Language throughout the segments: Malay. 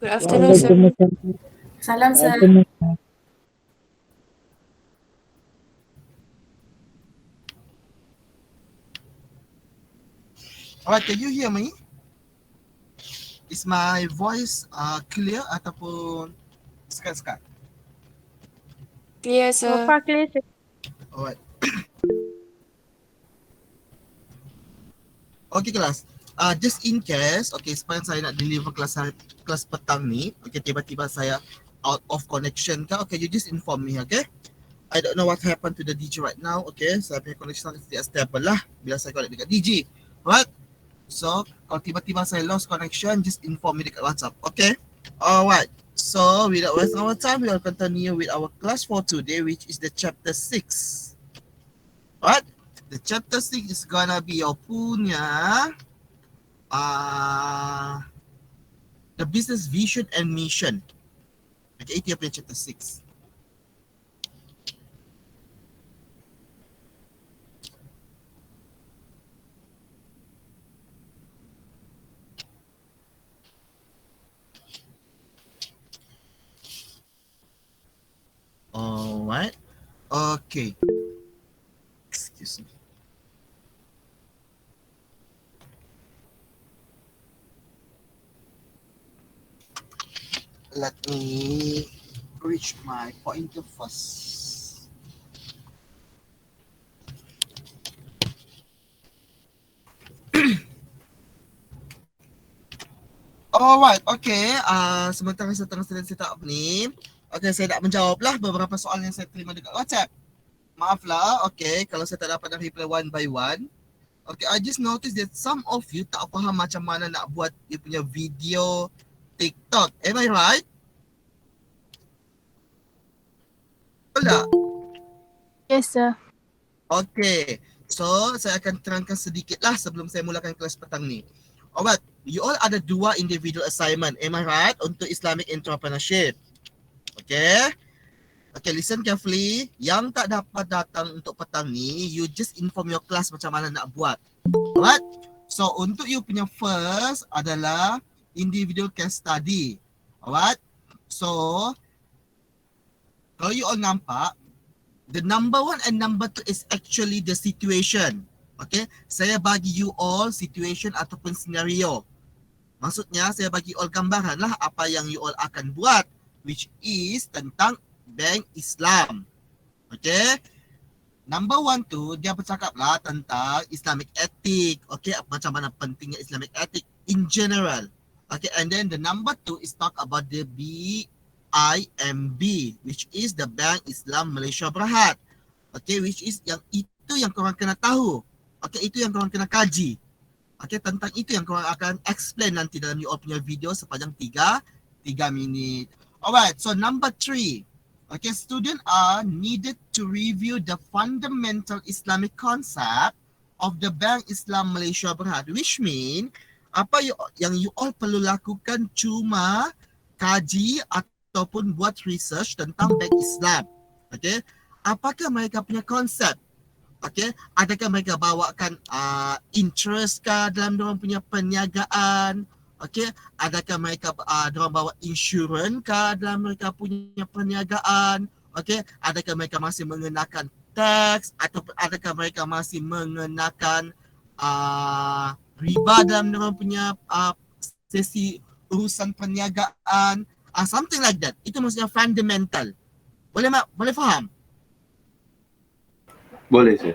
Good afternoon, sir. Waalaikumsalam. Salam, sir. Waalaikumsalam. Alright, can you hear me? Is my voice clear ataupun sekat-sekat? Clear, So sir. far clear, sir. Alright. Okay kelas. Just in case, okay, sepanjang saya nak deliver kelas petang ni, okay, tiba-tiba saya out of connection ke, okay, you just inform me, okay? I don't know what happened to the DJ right now, okay? Saya punya connection tidak stable lah bila saya connect dekat DJ. Alright? So, kalau tiba-tiba saya lost connection, just inform me dekat WhatsApp, okay? Alright. So, without wasting our time, we will continue with our class for today, which is the chapter 6. Alright? The chapter 6 is gonna be your punya the business vision and mission. Okay, itu yang punya chapter 6. Alright. Okay. Excuse me. Let me reach my pointer first. Alright, okay. Sementara saya tengah set up ni, okay, saya nak menjawab lah beberapa soalan yang saya terima dekat WhatsApp. Maaf lah, okay, kalau saya tak dapat nak reply one by one. Okay, I just noticed that some of you tak faham macam mana nak buat dia punya video TikTok. Am I right? Betul tak? Yes, sir. Okay, so saya akan terangkan sedikit lah sebelum saya mulakan kelas petang ni. Alright, you all ada 2 individual assignment, am I right? Untuk Islamic Entrepreneurship. Okay? Okay, listen carefully. Yang tak dapat datang untuk petang ni, you just inform your class macam mana nak buat. Alright? So, untuk you punya first adalah individual case study. Alright? So, kalau you all nampak, the number 1 and number 2 is actually the situation. Okay? Saya bagi you all situation ataupun scenario. Maksudnya, saya bagi you all gambaran lah apa yang you all akan buat, which is tentang Bank Islam. Okay. Number 1 tu dia bercakap lah tentang Islamic ethic. Okay, macam mana pentingnya Islamic ethic in general. Okay, and then the number 2 is talk about the BIMB, which is the Bank Islam Malaysia Berhad. Okay, which is itu yang korang kena tahu. Okay, itu yang korang kena kaji. Okay, tentang itu yang korang akan explain nanti dalam you all punya video sepanjang 3 minit. Alright, so number 3. Okay, students are needed to review the fundamental Islamic concept of the Bank Islam Malaysia Berhad, which mean apa yang you all perlu lakukan cuma kaji ataupun buat research tentang Bank Islam. Okay, apakah mereka punya konsep? Okay, adakah mereka bawakan interest kah dalam diorang punya perniagaan? Okay, adakah mereka diorang bawa insurans kah dalam mereka punya perniagaan? Okay, adakah mereka masih mengenakan tax ataupun adakah mereka masih mengenakan riba dalam diorang punya sesi urusan perniagaan? Something like that. Itu maksudnya fundamental. Boleh faham? Boleh, sir.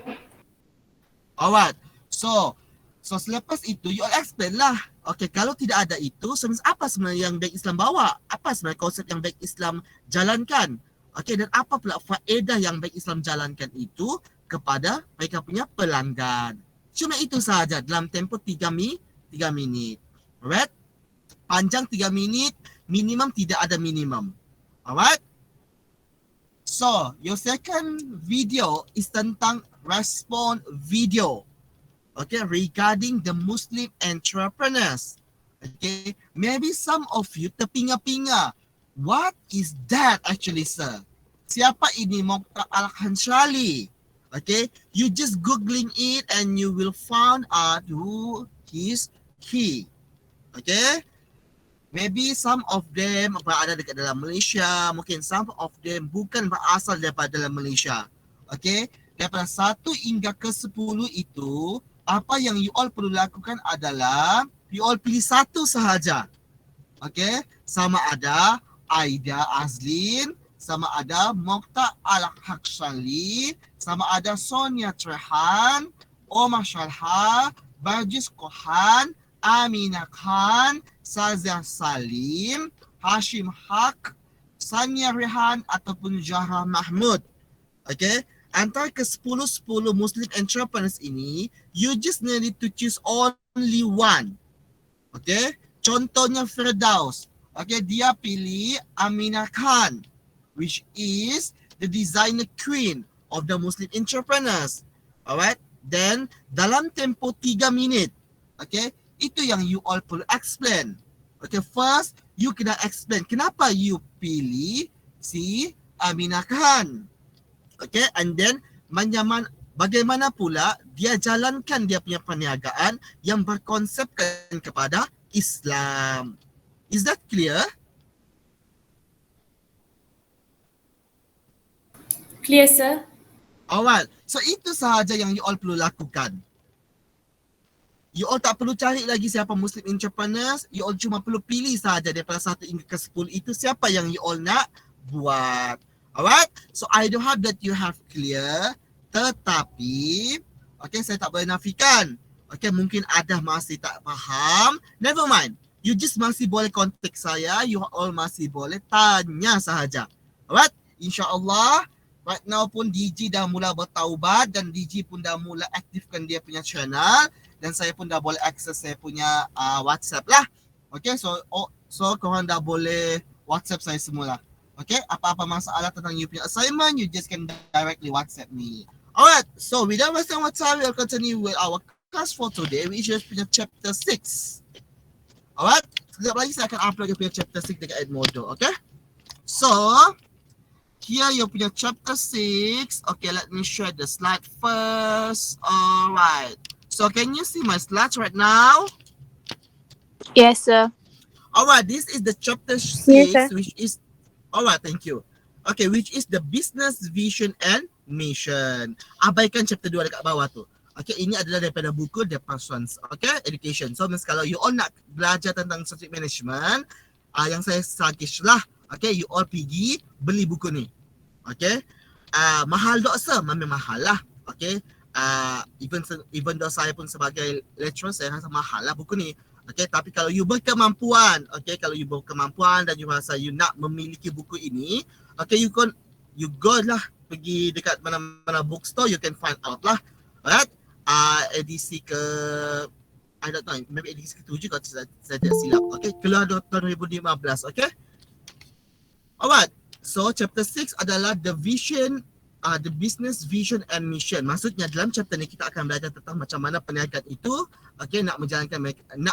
Alright. So selepas itu you all explain lah. Okay, kalau tidak ada itu, apa sebenarnya yang Bank Islam bawa? Apa sebenarnya konsep yang Bank Islam jalankan? Okay, dan apa pula faedah yang Bank Islam jalankan itu kepada mereka punya pelanggan? Cuma itu sahaja dalam tempoh 3 minit. Alright? Panjang 3 minit, minimum tidak ada minimum. Alright? So, your second video is tentang respond video. Okay, regarding the Muslim entrepreneurs. Okay, maybe some of you terpinga-pinga. What is that actually, sir? Siapa ini Mokhtar Al-Hanshali? Okay, you just googling it and you will find out who is he. Okay, Maybe some of them berada dekat dalam Malaysia, mungkin some of them bukan berasal daripada dalam Malaysia. Okay, daripada 1 hingga ke 10 itu, apa yang you all perlu lakukan adalah you all pilih satu sahaja. Okay, sama ada Aida Azlin, sama ada Mokhtar Al-Haksali, sama ada Sonia Trehan, Omar Shalha, Bajis Kohan, Aminah Khan, Sazia Salim, Hashim Haq, Sania Rehan ataupun Zahra Mahmud. Okay, antara ke 10 Muslim entrepreneurs ini, you just need to choose only one. Okay, contohnya Firdaus. Okay, dia pilih Aminah Khan, which is the designer queen of the Muslim entrepreneurs. Alright, then dalam tempoh 3 minit, okay, itu yang you all perlu explain. Okay, first, you kena explain kenapa you pilih si Aminah Khan. Okay, and then bagaimana pula dia jalankan dia punya perniagaan yang berkonsepkan kepada Islam. Is that clear? Clear, sir. Alright, so itu sahaja yang you all perlu lakukan. You all tak perlu cari lagi siapa Muslim entrepreneurs. You all cuma perlu pilih sahaja daripada 1 hingga ke 10 itu siapa yang you all nak buat. Alright, so I do hope that you have clear. Tetapi, okay, saya tak boleh nafikan. Okay, mungkin ada masih tak faham. Never mind. You just masih boleh kontak saya. You all masih boleh tanya sahaja. Alright, insyaAllah. Right now pun DG dah mula bertaubat dan DG pun dah mula aktifkan dia punya channel. Dan saya pun dah boleh akses saya punya WhatsApp lah. Okay, so korang dah boleh WhatsApp saya semula. Okay, apa-apa masalah tentang you punya assignment, you just can directly WhatsApp me. Alright, so without wasting our time, we'll continue with our class for today, which is punya chapter 6. Alright, sekejap lagi saya akan upload your punya chapter 6 dekat Edmodo, okay? So, here you punya chapter 6. Okay, let me share the slide first. Alright. So can you see my slides right now? Yes, sir. Alright, this is the chapter 6, Yes, sir. which is, alright, thank you. Okay, which is the business vision and mission. Abaikan chapter 2 dekat bawah tu. Okay, ini adalah daripada buku The Persons, okay, Education. So, kalau you all nak belajar tentang strategic management, yang saya suggest lah, okay, you all pergi beli buku ni. Okay, mahal tak sir? Memang mahal lah, okay. Even though saya pun sebagai lecturer, saya rasa mahal lah buku ni. Okay, tapi kalau you berkemampuan, okay, kalau you berkemampuan dan you rasa you nak memiliki buku ini, okay, you go lah pergi dekat mana-mana bookstore, you can find out lah. Alright, edisi ke, I don't know, maybe edisi ke-7 kalau saya tidak silap. Okay, keluar tahun 2015, okay. Alright, so chapter 6 adalah the vision, the business vision and mission. Maksudnya dalam chapter ni kita akan belajar tentang macam mana perniagaan itu, okay, nak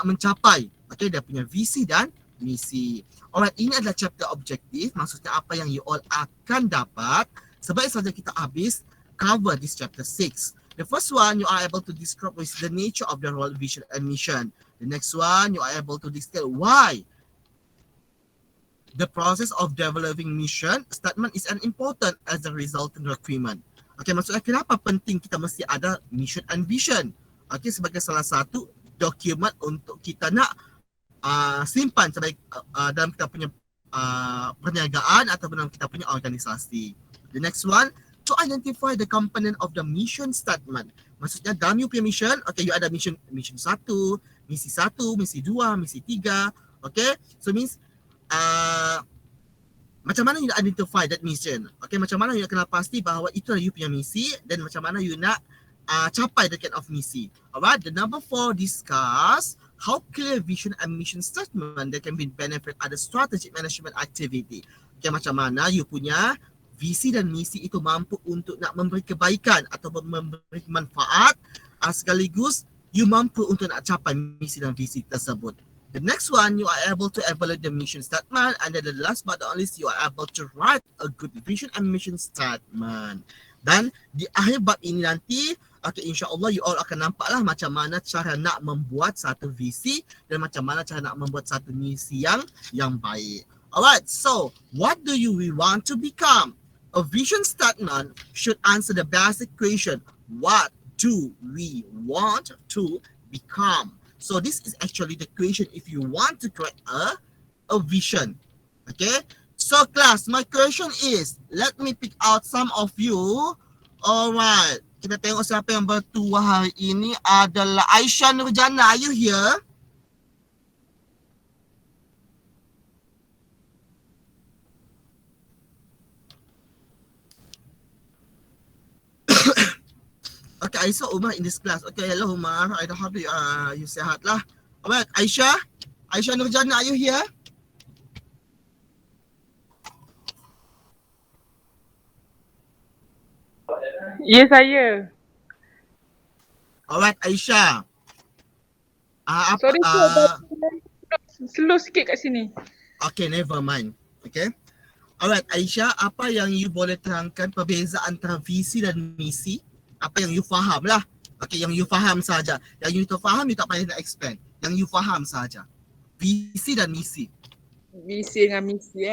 mencapai, okay, dia punya visi dan misi. Alright, ini adalah chapter objektif. Maksudnya apa yang you all akan dapat sebaik saja kita habis cover this chapter 6. The first one, you are able to describe what is the nature of the role, vision and mission. The next one, you are able to describe why the process of developing mission statement is an important as a resultant requirement. Okay, maksudnya kenapa penting kita mesti ada mission and vision? Okay, sebagai salah satu dokumen untuk kita nak simpan sebagai dalam kita punya perniagaan atau dalam kita punya organisasi. The next one, to identify the component of the mission statement. Maksudnya dalam you punya mission, okay, you ada mission 1, misi 1, misi 2, misi 3. Okay, so means macam mana you nak identify that mission? Okay, macam mana you nak kenal pasti bahawa itu adalah you punya misi dan macam mana you nak capai that kind of misi. Alright, the number 4, discuss how clear vision and mission statement that can be benefit other strategic management activity. Okay, macam mana you punya visi dan misi itu mampu untuk nak memberi kebaikan atau memberi manfaat, sekaligus you mampu untuk nak capai misi dan visi tersebut. The next one, you are able to evaluate the mission statement, and then the last but not least, you are able to write a good vision and mission statement. Dan di akhir bab ini nanti, Okay, insyaAllah you all akan nampak lah macam mana cara nak membuat satu visi dan macam mana cara nak membuat satu misi yang baik. Alright, so what do you want to become? A vision statement should answer the basic question, what do we want to become? So this is actually the question if you want to create a vision. Okay, so class, my question is, let me pick out some of you. Alright, kita tengok siapa yang bertuah hari ini adalah Aisyah Nurjana. Are you here? Okay, Aisyah Umar in this class. Okay, hello Umar. I don't have you sihat lah. Alright, Aisyah Nurjana, are you here? Ya, saya. Alright, Aisyah. Sorry, slow sikit kat sini. Okay, never mind. Okay. Alright, Aisyah, apa yang you boleh terangkan perbezaan antara visi dan misi? Apa yang you faham lah. Okay, yang you faham saja. Yang you tak faham, you tak payah nak expand. Yang you faham saja. Visi dan misi. Visi dengan misi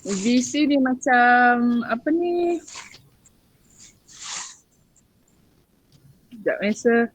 Visi ni macam apa ni? Sekejap, Mesa.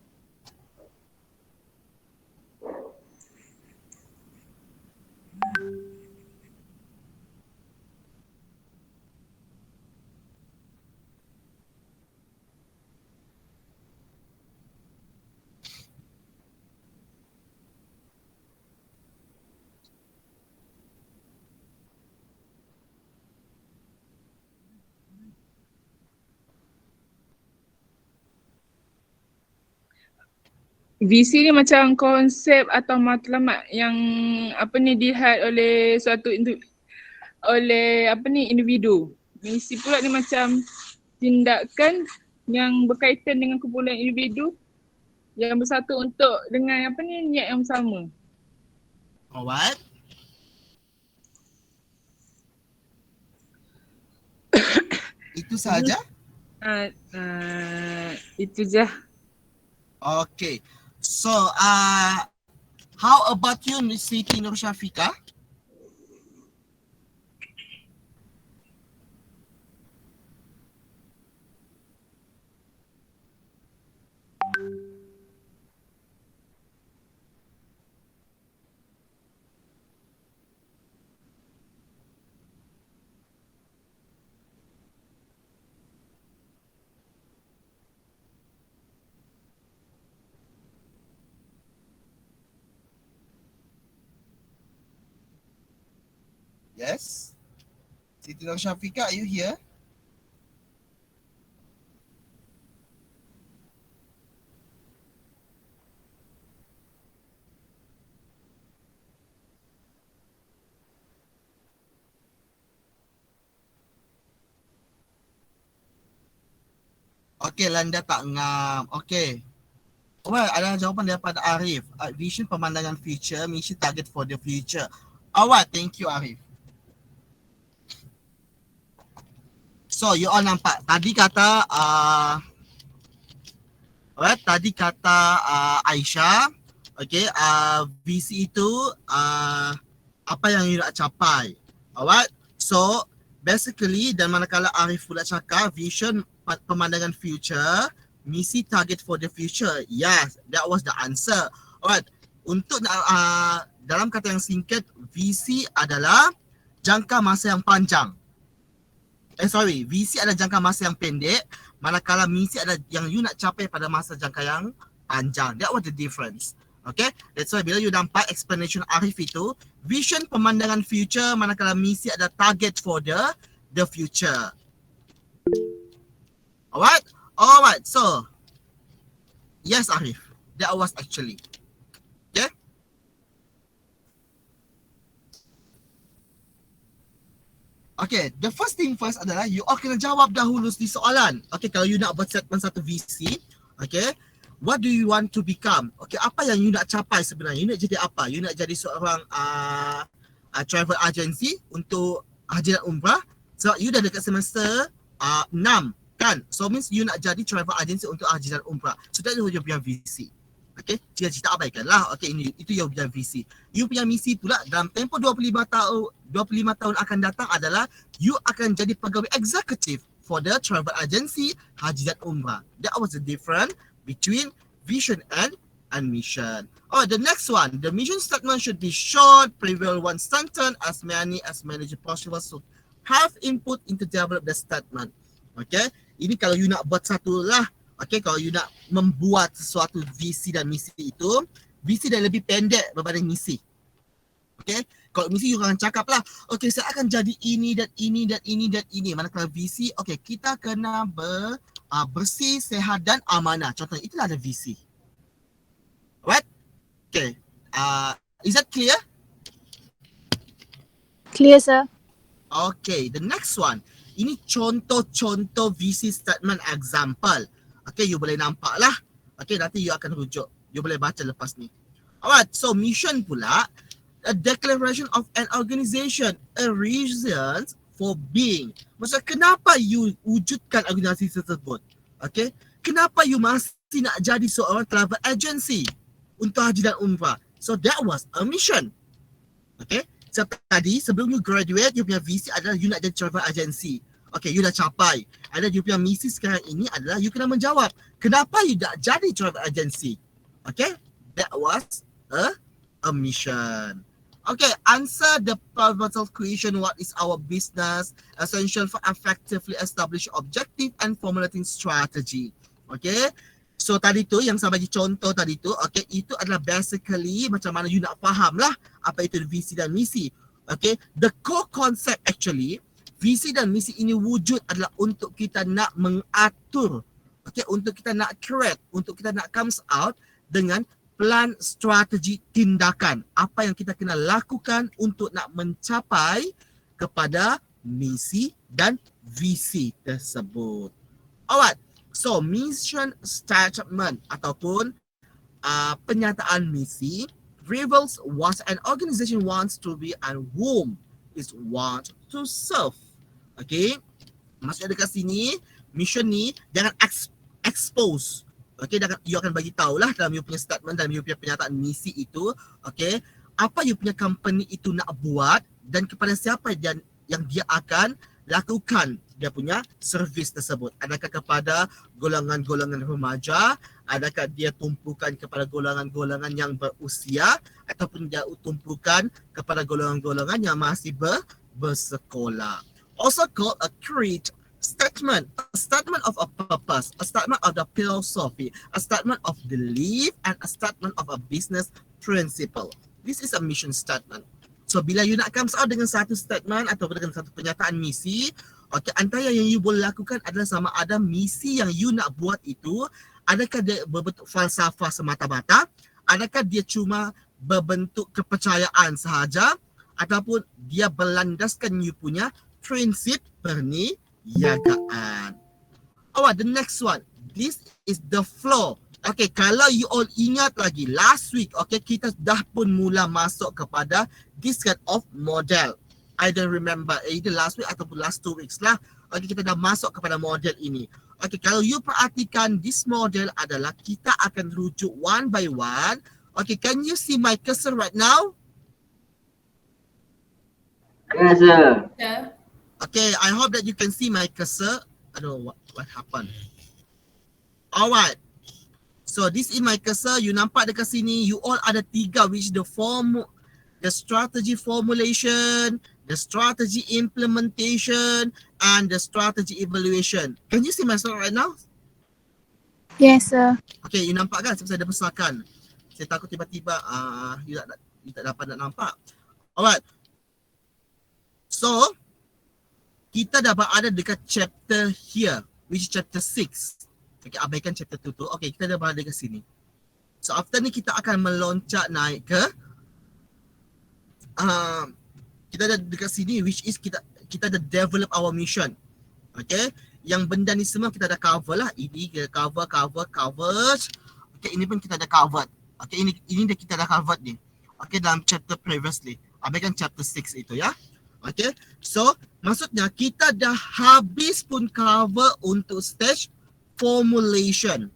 Visi ni macam konsep atau matlamat yang apa ni dilihat oleh suatu individu. Misi pula ni macam tindakan yang berkaitan dengan kumpulan individu yang bersatu untuk dengan apa ni niat yang sama. Alright. Itu saja? Itu je. Okay. So, how about you, Miss Siti Nur Syafiqah? Yes? Siti Nur Syafiqah, are you here? Okay, Landa tak ngam. Okay. Well, ada jawapan daripada Arif. Vision pemandangan future, mission target for the future. Alright, thank you Arif. So, you all nampak. Tadi kata Aisyah, okay, visi itu apa yang you nak capai. Alright. So, basically, dan manakala Arif pula cakap vision pemandangan future, misi target for the future. Yes, that was the answer. Alright. Untuk dalam kata yang singkat, visi adalah jangka masa yang panjang. Visi adalah jangka masa yang pendek, manakala misi adalah yang you nak capai pada masa jangka yang panjang. That was the difference. Okay, that's why bila you nampak explanation Arif itu, vision pemandangan future, manakala misi adalah target for the future. Alright, so yes Arif, that was actually. Okay. Okay, the first thing first adalah you all kena jawab dahulu di soalan. Okay, kalau you nak buat statement satu visi, okay, what do you want to become? Okay, apa yang you nak capai sebenarnya? You nak jadi apa? You nak jadi seorang travel agency untuk haji dan umrah. So you dah dekat semester 6 kan? So means you nak jadi travel agency untuk haji dan umrah. So that is your punya visi. Okay, cita-cita abaikanlah. Okay, itu you punya visi. You punya misi pula dalam tempoh 25 tahun akan datang adalah you akan jadi pegawai eksekutif for the travel agency haji dan umrah. That was the difference between vision and mission. Oh, the next one, the mission statement should be short, prevail one sentence, as many as manager possible should have input into develop the statement. Okay, ini kalau you nak buat satu lah. Okay, kalau you nak membuat sesuatu visi dan misi itu, visi dah lebih pendek berbanding misi. Okay, kalau misi you akan cakap lah, okay saya akan jadi ini dan ini dan ini dan ini. Manakala visi, okay kita kena bersih, sehat dan amanah. Contohnya itulah ada visi. Right? Okay, is that clear? Clear, sir. Okay, the next one. Ini contoh-contoh visi statement example. Okay, you boleh nampak lah. Okay, nanti you akan rujuk. You boleh baca lepas ni. Alright, so mission pula. A declaration of an organization. A reason for being. Maksudnya kenapa you wujudkan organisasi tersebut? Okay, kenapa you masih nak jadi seorang travel agency untuk haji dan umrah? So that was a mission. Okay, so tadi sebelum you graduate, you punya visi adalah you nak jadi travel agency. Okay, you dah capai. Ada you punya misi sekarang ini adalah you kena menjawab kenapa you nak jadi travel agency. Okay, that was a mission. Okay, answer the pivotal question, what is our business, essential for effectively establish objective and formulating strategy. Okay, so tadi tu yang saya bagi contoh tadi tu, okay, itu adalah basically macam mana you nak faham lah apa itu visi dan misi. Okay, the core concept actually, visi dan misi ini wujud adalah untuk kita nak mengatur, okay, untuk kita nak create, untuk kita nak comes out dengan plan, strategi, tindakan. Apa yang kita kena lakukan untuk nak mencapai kepada misi dan visi tersebut. Alright, so mission statement ataupun penyataan misi reveals what an organization wants to be and whom it wants to serve. Okay, maksudnya dekat sini, mission ni jangan expose. Okay, you akan bagi tahulah dalam you punya statement, dalam you punya penyataan misi itu, okay, apa you punya company itu nak buat dan kepada siapa yang dia akan lakukan dia punya servis tersebut. Adakah kepada golongan-golongan remaja, adakah dia tumpukan kepada golongan-golongan yang berusia, ataupun dia tumpukan kepada golongan-golongan yang masih bersekolah. Also called a creed statement, a statement of a purpose, a statement of the philosophy, a statement of belief, and a statement of a business principle. This is a mission statement. So bila you nak comes out dengan satu statement atau dengan satu pernyataan misi, okay, antara yang you boleh lakukan adalah sama ada misi yang you nak buat itu, adakah dia berbentuk falsafah semata-mata, adakah dia cuma berbentuk kepercayaan sahaja, ataupun dia berlandaskan you punya prinsip perniagaan. Alright, the next one. This is the flow. Okay, kalau you all ingat lagi last week, okay, kita dah pun mula masuk kepada this kind of model. I don't remember either last week ataupun last 2 weeks lah. Okay, kita dah masuk kepada model ini. Okay, kalau you perhatikan this model adalah kita akan rujuk one by one. Okay, can you see my cursor right now? Yes, sir. Yeah. Okay, I hope that you can see my cursor. I don't know what happened. Alright. So this is my cursor. You nampak dekat sini, you all ada 3, which the strategy formulation, the strategy implementation, and the strategy evaluation. Can you see my slide right now? Yes, sir. Okay, you nampak kan? Sebab saya dah besarkan. Saya takut tiba-tiba you tak dapat nak nampak. Alright. So, kita dah berada dekat chapter here, which is chapter 6. Okay, abaikan chapter 2 tu. Okay, kita dah berada dekat sini. So, after ni kita akan meloncat naik ke kita dah dekat sini, which is kita dah develop our mission. Okay, yang benda ni semua kita dah cover lah. Ini kita cover. Okay, ini pun kita dah covered. Okay, ini dah kita dah covered ni. Okay, dalam chapter previously. Abaikan chapter 6 itu ya. Okay, so maksudnya kita dah habis pun cover untuk stage formulation.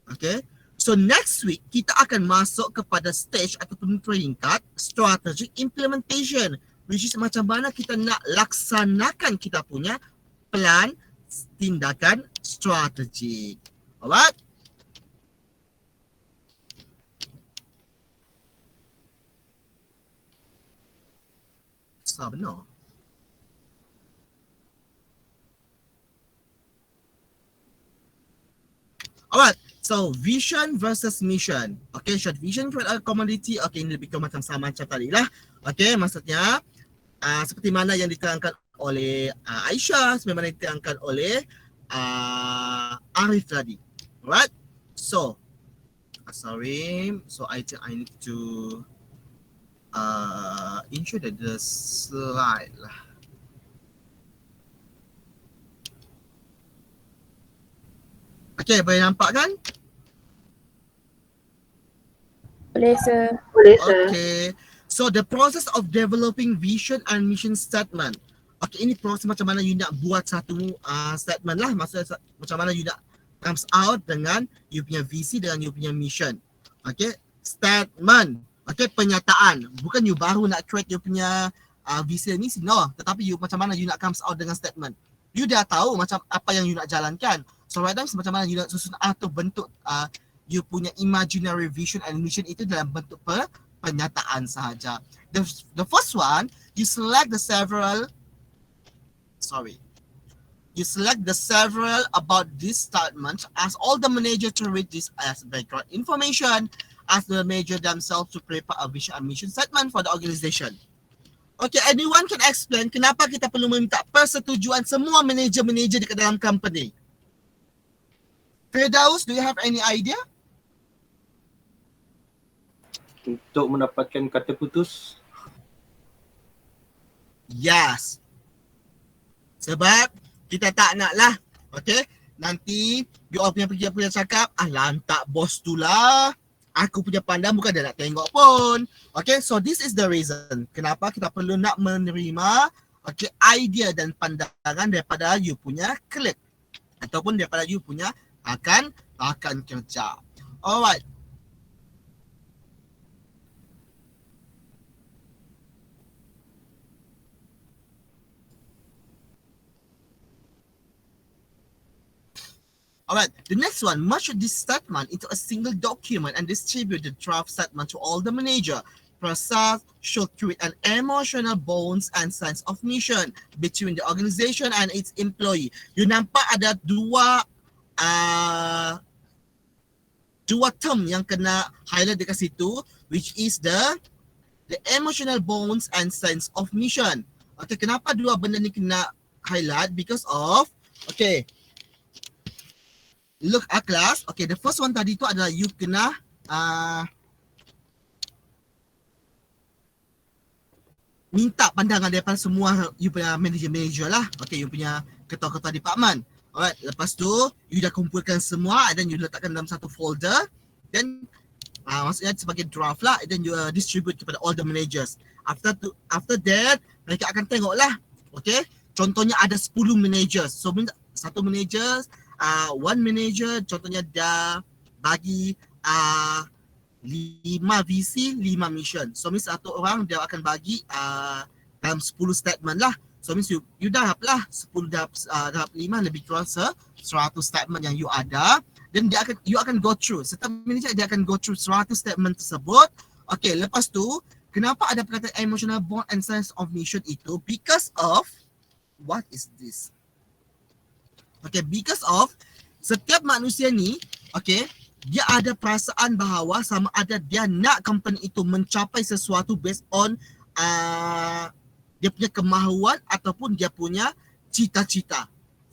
Okay, so next week kita akan masuk kepada stage ataupun peringkat strategic implementation, which is macam mana kita nak laksanakan kita punya plan tindakan strategik. Alright? Benar. Alright, so vision versus mission. Okay, short vision for a commodity. Okay, ini lebih kurang macam sama macam tadi lah. Okay, maksudnya seperti mana yang diterangkan oleh Aisyah, seperti mana yang diterangkan oleh Arif tadi. Alright, so sorry, so I think I need to ensure that the slide lah. Okay, boleh nampak kan? Boleh, sir. Okay, so the process of developing vision and mission statement. Okay, ini proses macam mana you nak buat satu statement lah. Maksudnya macam mana you nak comes out dengan you punya visi dengan you punya mission. Okay, statement. Okay, pernyataan. Bukan you baru nak create you punya visi dan misi. No, tetapi you macam mana you nak comes out dengan statement. You dah tahu macam apa yang you nak jalankan. So right now macam mana you nak susun atau bentuk you punya imaginary vision and mission itu dalam bentuk pernyataan sahaja. The first one, you select the several about this statement, ask all the manager to read this as background information, ask the manager themselves to prepare a vision and mission statement for the organization. Okay, anyone can explain kenapa kita perlu meminta persetujuan semua manager-manager di dalam company? Firdaus, do you have any idea? Untuk mendapatkan kata putus. Yes. Sebab kita tak nak lah, okay? Nanti you all punya cakap, lantak bos tu lah. Aku punya pandang bukan dia nak tengok pun. Okay, so this is the reason kenapa kita perlu nak menerima idea dan pandangan daripada you punya colleague ataupun daripada you punya akan kerja. Alright. Alright, the next one, merge this statement into a single document and distribute the draft statement to all the manager. Process should create an emotional bonds and sense of mission between the organization and its employee. You nampak ada dua term yang kena highlight dekat situ, which is the emotional bonds and sense of mission. Okay, kenapa dua benda ni kena highlight? Because of, okay, look at class. Okay, the first one tadi tu adalah you kena minta pandangan daripada semua you punya manager lah. Okay, you punya ketua-ketua department. Alright, lepas tu you dah kumpulkan semua and then you letakkan dalam satu folder. Then maksudnya sebagai draft lah, and then you distribute kepada all the managers. After that, mereka akan tengok lah. Okay, contohnya ada 10 managers. So satu managers, one manager contohnya dah bagi 5 visi, 5 mission. So means satu orang dia akan bagi dalam 10 statement lah. So means you dahap lah 10 dahap 5 lebih kurang 100 statement yang you ada. Then you akan go through. Setiap manager dia akan go through 100 statement tersebut. Okay, lepas tu kenapa ada perkataan emotional bond and sense of mission itu? Because of, what is this? Okay, because of setiap manusia ni, okay, dia ada perasaan bahawa sama ada dia nak company itu mencapai sesuatu based on dia punya kemahuan ataupun dia punya cita-cita.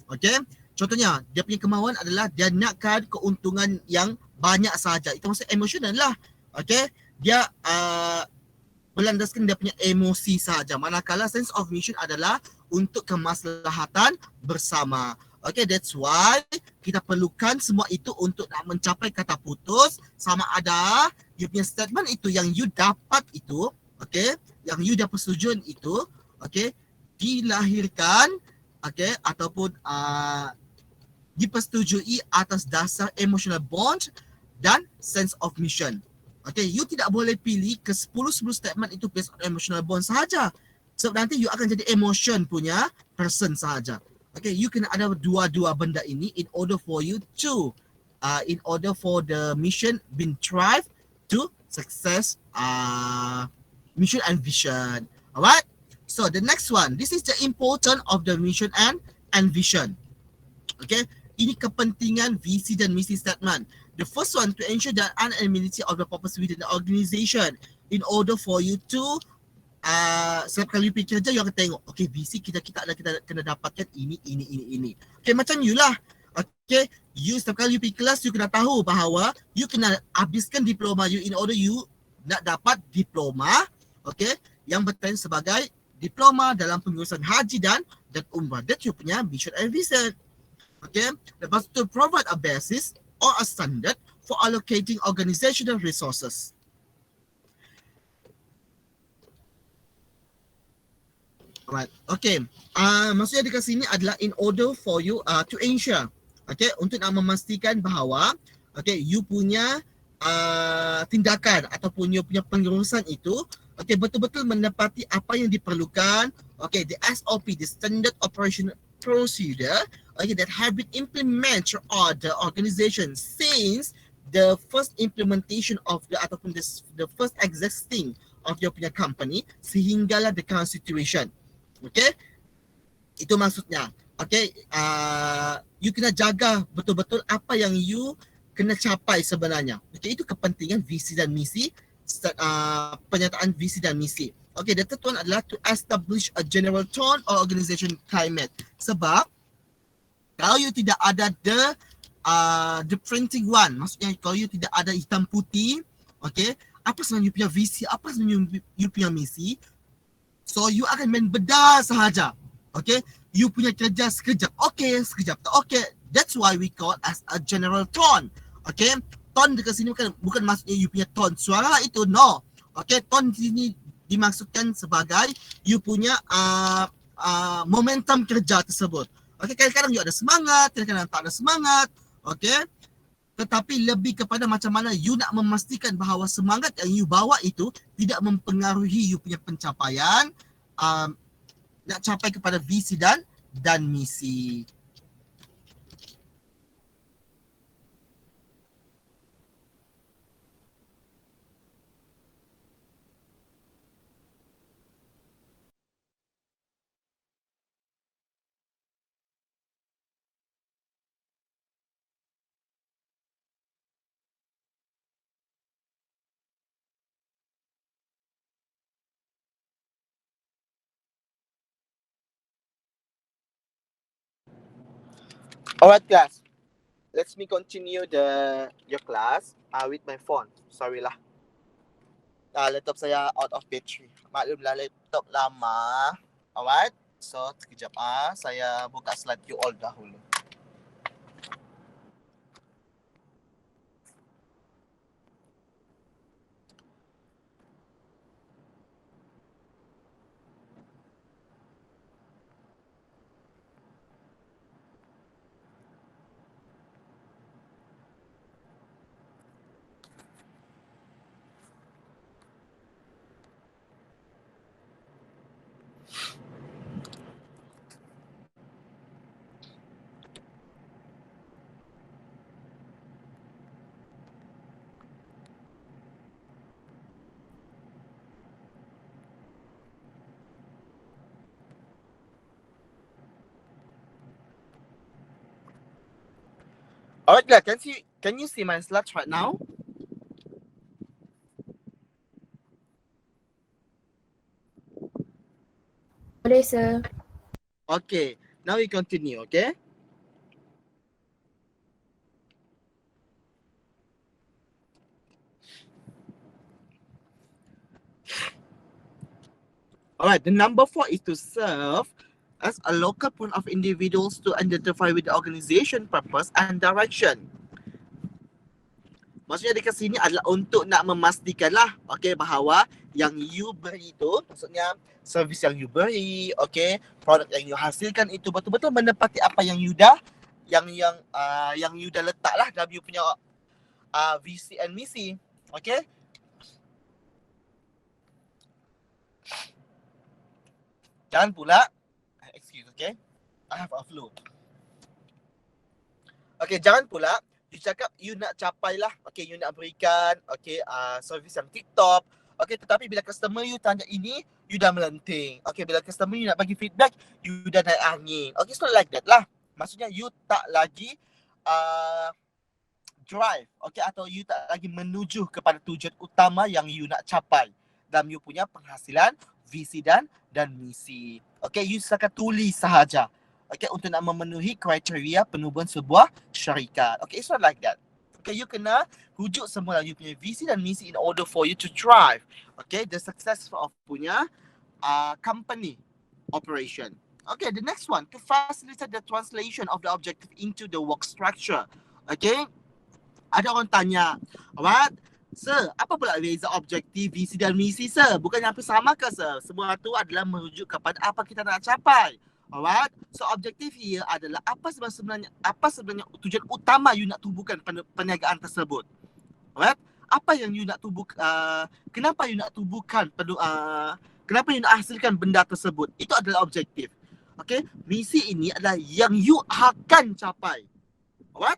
Okay, contohnya dia punya kemahuan adalah dia nakkan keuntungan yang banyak sahaja. Itu maksud emotional lah. Okay, dia berlandaskan dia punya emosi sahaja. Manakala sense of mission adalah untuk kemaslahatan bersama. Okay, that's why kita perlukan semua itu untuk nak mencapai kata putus. Sama ada you punya statement itu yang you dapat itu, okay, yang you dapat persetujuan itu, okay, dilahirkan, okay, ataupun dipersetujui atas dasar emotional bond dan sense of mission. Okay, you tidak boleh pilih ke 10 statement itu based on emotional bond sahaja. Sebab nanti you akan jadi emotion punya person sahaja. Okay, you kena ada dua-dua benda ini in order for you to, in order for the mission been drive to success, mission and vision. Alright? So the next one, this is the importance of the mission and vision. Okay, ini kepentingan visi dan misi statement. The first one, to ensure the anonymity of the purpose within the organization. In order for you to, setiap kali you pergi kerja, you akan tengok, okay, visi kita kena dapatkan ini. Okay, macam you lah. Okay, you setiap kali you pergi kelas, you kena tahu bahawa you kena habiskan diploma you in order you nak dapat diploma, okay, yang bertahan sebagai diploma dalam pengurusan haji dan umrah. That's you punya mission and vision. Okay, lepas tu provide a basis or a standard for allocating organizational resources. Alright, okay. Maksudnya dekat sini adalah in order for you to ensure, okay, untuk nak memastikan bahawa, okay, you punya tindakan ataupun you punya pengurusan itu, okay, betul-betul menepati apa yang diperlukan, okay, the SOP, the standard operational procedure, okay, that have been implemented throughout the organization since the first implementation of the ataupun the first existing of your punya company sehinggalah the current situation. Okay, itu maksudnya. Okay, you kena jaga betul-betul apa yang you kena capai sebenarnya. Okay, itu kepentingan visi dan misi, penyataan visi dan misi. Okay, the third one adalah to establish a general tone or organization climate. Sebab kalau you tidak ada the printing one, maksudnya kalau you tidak ada hitam putih, okay, apa sebenarnya you punya visi, apa sebenarnya you punya misi, so you akan main bedah sahaja. Okay, you punya kerja sekejap okay, sekejap tak okay. That's why we call as a general tone. Okay, tone dekat sini bukan maksudnya you punya tone suara itu, no. Okay, tone di sini dimaksudkan sebagai you punya momentum kerja tersebut. Okay, kadang-kadang you ada semangat, kadang-kadang tak ada semangat. Okay, tetapi lebih kepada macam mana you nak memastikan bahawa semangat yang you bawa itu tidak mempengaruhi you punya pencapaian, nak capai kepada visi dan misi. Alright guys, let's me continue your class with my phone. Sorry lah. Laptop saya out of battery. Maklumlah laptop lama. Alright, so sekejap saya buka slide you all dahulu. Alright guys, can you see my slides right now? Boleh, sir. Okay, now we continue, okay? Alright, the number 4 is to serve as a local point of individuals to identify with the organization purpose and direction. Maksudnya dekat sini adalah untuk nak memastikanlah bahawa yang you beri itu, maksudnya servis yang you beri, produk yang you hasilkan itu betul-betul menepati apa yang you dah yang you dah letaklah dalam you punya visi and misi. Jangan pula I have a flu. Jangan pula you cakap you nak capai lah, you nak berikan servis yang tip-top, tetapi bila customer you tanya ini, you dah melenting. Bila customer you nak bagi feedback, you dah naik angin. It's not like that lah. Maksudnya you tak lagi drive, atau you tak lagi menuju kepada tujuan utama yang you nak capai dalam you punya penghasilan, visi dan misi. You silakan tulis sahaja. Untuk nak memenuhi kriteria penubuhan sebuah syarikat. It's not like that. You kena rujuk semula you punya visi dan misi in order for you to drive the success of punya company operation. The next one, to facilitate the translation of the objective into the work structure. Ada orang tanya, alright, sir, apa pula beza objektif, visi dan misi, sir? Bukannya apa sama ke, sir? Semua itu adalah merujuk kepada apa kita nak capai. Alright, so objektif here adalah apa sebenarnya tujuan utama you nak tubuhkan perniagaan tersebut. Alright, apa yang you nak kenapa you nak tubuhkan kenapa you nak hasilkan benda tersebut. Itu adalah objektif. Misi ini adalah yang you akan capai. Alright,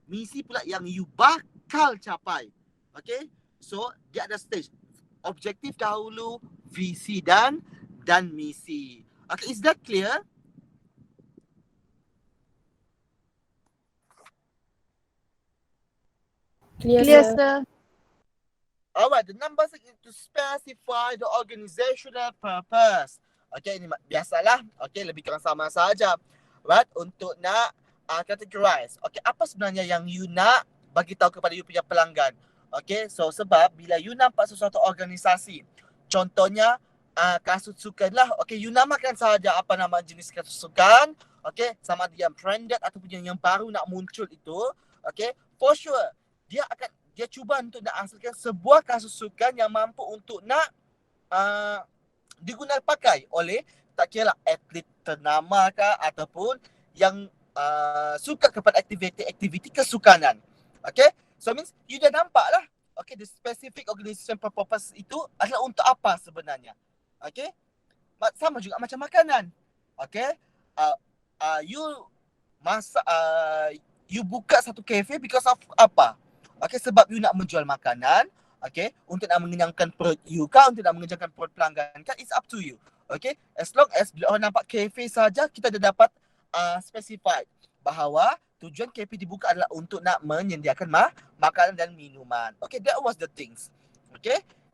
misi pula yang you bakal capai. So dia ada stage objektif dahulu, visi dan misi. Is that clear? Clear, sir. Alright, the number 6 is to specify the organizational purpose. Ini biasalah. Lebih kurang sama saja. Right, untuk nak categorize. Apa sebenarnya yang you nak bagi tahu kepada you punya pelanggan? So sebab bila you nampak sesuatu organisasi, contohnya kasut sukan lah. You namakan sahaja apa nama jenis kasut sukan. Sama dia yang branded ataupun yang baru nak muncul itu. For sure dia cuba untuk nak hasilkan sebuah kasut sukan yang mampu untuk nak digunakan pakai oleh tak kira lah atlet ternama kah ataupun yang suka kepada aktiviti kesukanan. So means you dah nampak lah. The specific organization purpose itu adalah untuk apa sebenarnya. Sama juga macam makanan. You buka satu cafe because of apa? Sebab you nak menjual makanan, untuk nak mengenyangkan perut you kah, untuk nak mengenyangkan perut pelanggan kah, it's up to you. As long as bila orang nampak cafe saja, kita dah dapat specified bahawa tujuan cafe dibuka adalah untuk nak menyediakan makanan dan minuman. That was the things.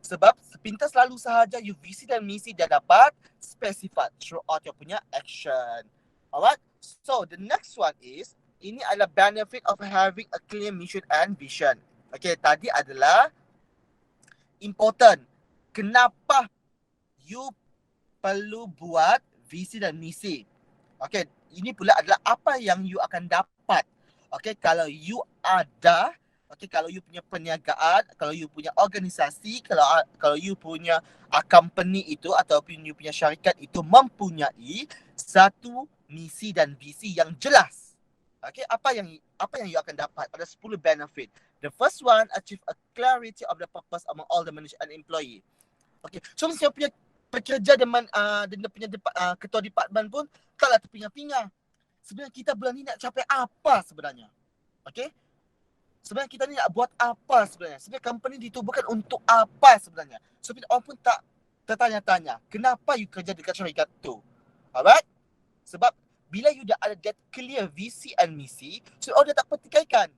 Sebab sepintas lalu sahaja you visi dan misi dah dapat specified throughout your punya action. Alright? So the next one is, ini adalah benefit of having a clear mission and vision. Tadi adalah important. Kenapa you perlu buat visi dan misi? Ini pula adalah apa yang you akan dapat. Kalau you ada kalau you punya perniagaan, kalau you punya organisasi, kalau you punya company itu ataupun you punya syarikat itu mempunyai satu misi dan visi yang jelas. Apa yang you akan dapat? Ada 10 benefit. The first one, achieve a clarity of the purpose among all the manager and employee. So saya punya pekerja dan punya ketua department pun taklah terpinga-pinga. Sebenarnya kita bulan ni nak capai apa sebenarnya? Sebenarnya kita ni nak buat apa sebenarnya? Sebenarnya company ditubuhkan untuk apa sebenarnya? So orang pun tak tertanya-tanya, kenapa you kerja dekat syarikat tu? Alright? Sebab bila you dah ada that clear visi and misi, so orang dah tak pertikaikan.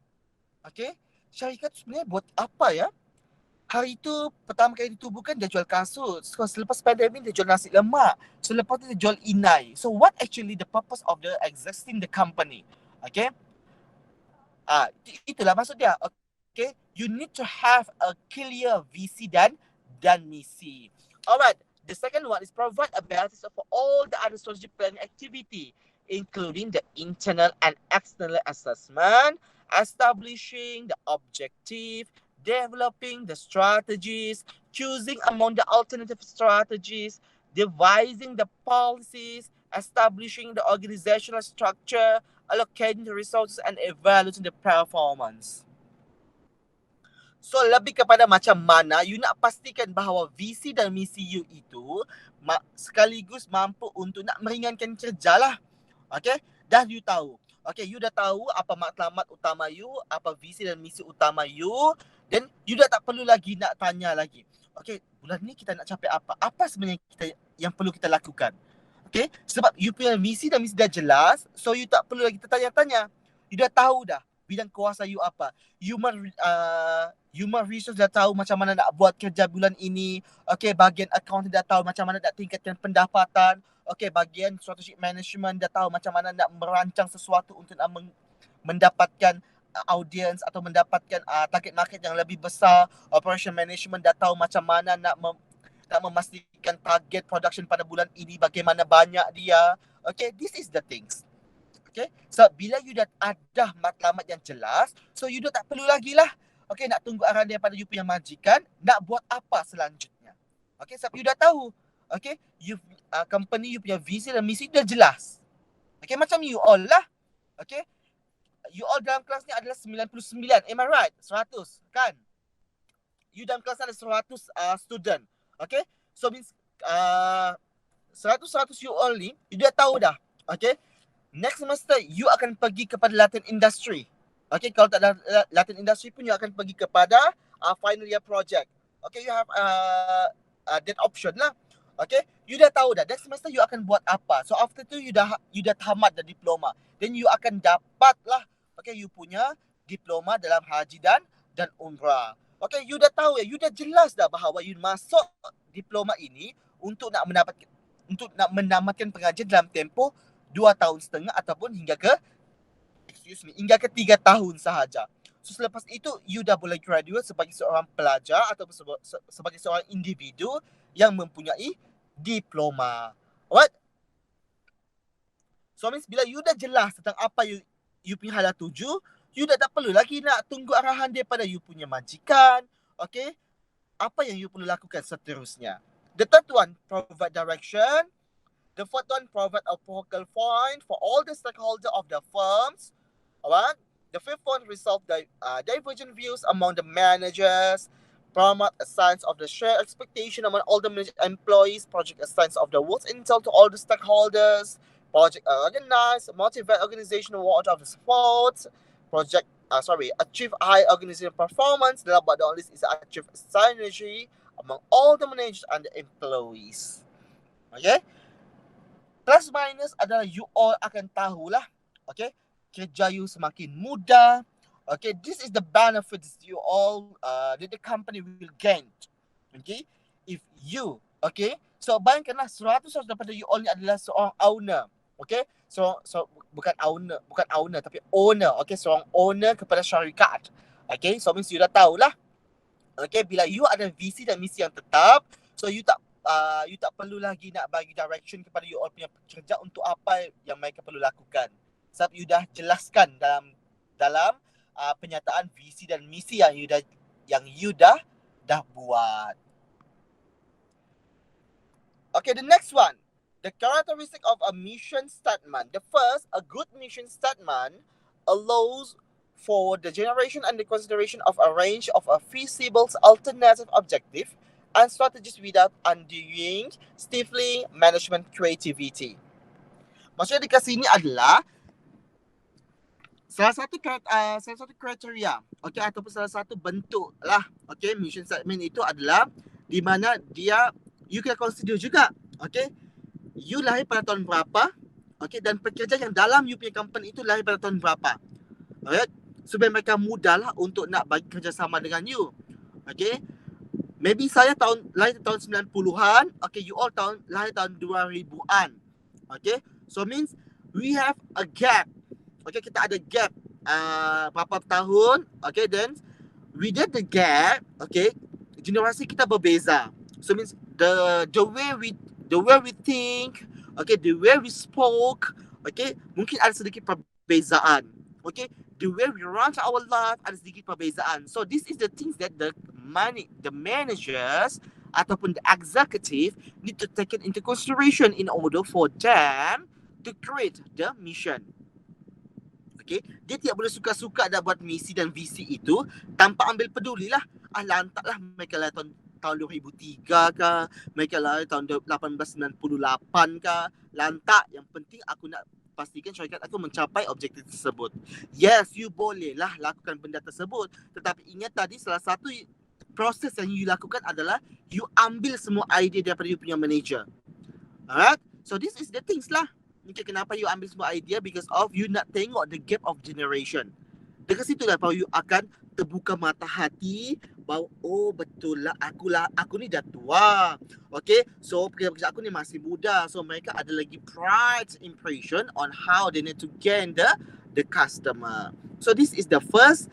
Syarikat sebenarnya buat apa ya? Hari itu pertama kali ditubuhkan dia jual kasut. So, selepas pandemik dia jual nasi lemak. Selepas tu dia jual inai. So what actually the purpose of the existing the company? Itulah maksud dia. You need to have a clear visi dan misi. Alright, the second one is provide a basis for all the other strategic planning activity, including the internal and external assessment establishing the objective, developing the strategies, choosing among the alternative strategies, devising the policies, establishing the organizational structure, allocating the resources and evaluating the performance. So lebih kepada macam mana you nak pastikan bahawa visi dan misi you itu sekaligus mampu untuk nak meringankan kerja lah. Okay, dah you tahu. Okay, you dah tahu apa matlamat utama you, apa visi dan misi utama you, dan you dah tak perlu lagi nak tanya lagi. Okay, bulan ni kita nak capai apa? Apa sebenarnya yang perlu kita lakukan? Okay, sebab you punya misi dan misi dah jelas, so you tak perlu lagi tertanya-tanya. You dah tahu dah bidang kuasa you apa. Human resource dah tahu macam mana nak buat kerja bulan ini. Okay, bahagian accounting dah tahu macam mana nak tingkatkan pendapatan. Okay, bahagian strategic management dah tahu macam mana nak merancang sesuatu untuk nak mendapatkan audience atau mendapatkan target market yang lebih besar. Operation management dah tahu macam mana nak memastikan target production pada bulan ini, bagaimana banyak dia. Okay, this is the things. Okay, so bila you dah ada matlamat yang jelas, so you dah tak perlu lagi lah. Okay, nak tunggu arahan daripada you punya majikan, nak buat apa selanjutnya. Okay, sebab you dah tahu. Okay, company you punya visi dan misi dah jelas. Okay, macam you all lah. Okay, you all dalam kelas ni adalah 99. Am I right? 100 kan? You dalam kelas ada 100 student. Okay, so means 100 you all ni, you dah tahu dah. Okay, next semester you akan pergi kepada latihan industri. Okay, kalau tak ada latihan industri pun you akan pergi kepada final year project. Okay, you have that option lah. Okay, you dah tahu dah next semester you akan buat apa. So after tu you dah tamat dah diploma. Then you akan dapat lah, okay, you punya diploma dalam haji dan umrah. Okay, you dah tahu ya, you dah jelas dah bahawa you masuk diploma ini untuk nak menamatkan pengajian dalam tempoh 2 tahun setengah ataupun hingga ke 3 tahun sahaja. So selepas itu you dah boleh graduate sebagai seorang pelajar atau sebagai seorang individu yang mempunyai diploma. Alright? So means bila you dah jelas tentang apa you punya hala tuju, you dah tak perlu lagi nak tunggu arahan daripada you punya majikan. Okay? Apa yang you perlu lakukan seterusnya? The third one, provide direction. The fourth one, provide a focal point for all the stakeholders of the firms. Alright? The fifth one, resolve the divergent views among the managers. Promote a sense of the shared expectation among all the employees. Project a sense of the work's intel to all the stakeholders. Project organize, motivate organizational work of the support. Achieve high organizational performance. The last but not least is achieve synergy among all the managers and the employees. Okay? Plus minus adalah you all akan tahulah. Okay? Kerja you semakin mudah. Okay, this is the benefits you all that the company will gain. Okay, if you, okay, so bayangkanlah 100% daripada you all ni adalah seorang owner. Okay, so bukan owner tapi owner. Okay, seorang owner kepada syarikat. Okay, so means you dah tahulah. Okay, bila you ada visi dan misi yang tetap, so you tak perlu lagi nak bagi direction kepada you all punya pekerja untuk apa yang mereka perlu lakukan. Sebab you dah jelaskan dalam penyataan visi dan misi yang you dah buat. Okay, the next one. The characteristic of a mission statement. The first, a good mission statement allows for the generation and the consideration of a range of a feasible alternative objective and strategies without undoing stifling management creativity. Maksudnya dekat sini adalah salah satu kriteria, okay, ataupun salah satu bentuk lah, okay, mission statement itu adalah di mana you kena consider juga, okay, you lahir pada tahun berapa, okay, dan pekerja yang dalam you punya company itu lahir pada tahun berapa, alright, supaya mereka mudah lah untuk nak bagi kerjasama dengan you, okay. Maybe saya lahir tahun 90-an, okay, you all lahir tahun 2000-an, okay, so means we have a gap. Okay, kita ada gap berapa tahun. Okay, then within the gap, okay, generasi kita berbeza. So means the way we think, okay, the way we spoke, okay, mungkin ada sedikit perbezaan. Okay, the way we run our life ada sedikit perbezaan. So this is the things that the managers ataupun the executive need to take it into consideration in order for them to create the mission. Okay, dia tidak boleh suka-suka dah buat misi dan visi itu tanpa ambil peduli lah. Lantaklah mereka lah tahun 2003 kah, mereka lah tahun 1898 kah. Lantak, yang penting aku nak pastikan syarikat aku mencapai objektif tersebut. Yes, you boleh lah lakukan benda tersebut. Tetapi ingat tadi salah satu proses yang you lakukan adalah you ambil semua idea daripada you punya manager. Alright? So this is the things lah. Okay, kenapa you ambil semua idea? Because of you nak tengok the gap of generation. Dekat situ lah bahawa you akan terbuka mata hati bahawa oh betul lah aku ni dah tua. Okay, so pekerja aku ni masih muda. So mereka ada lagi pride impression on how they need to gain the customer. So this is the first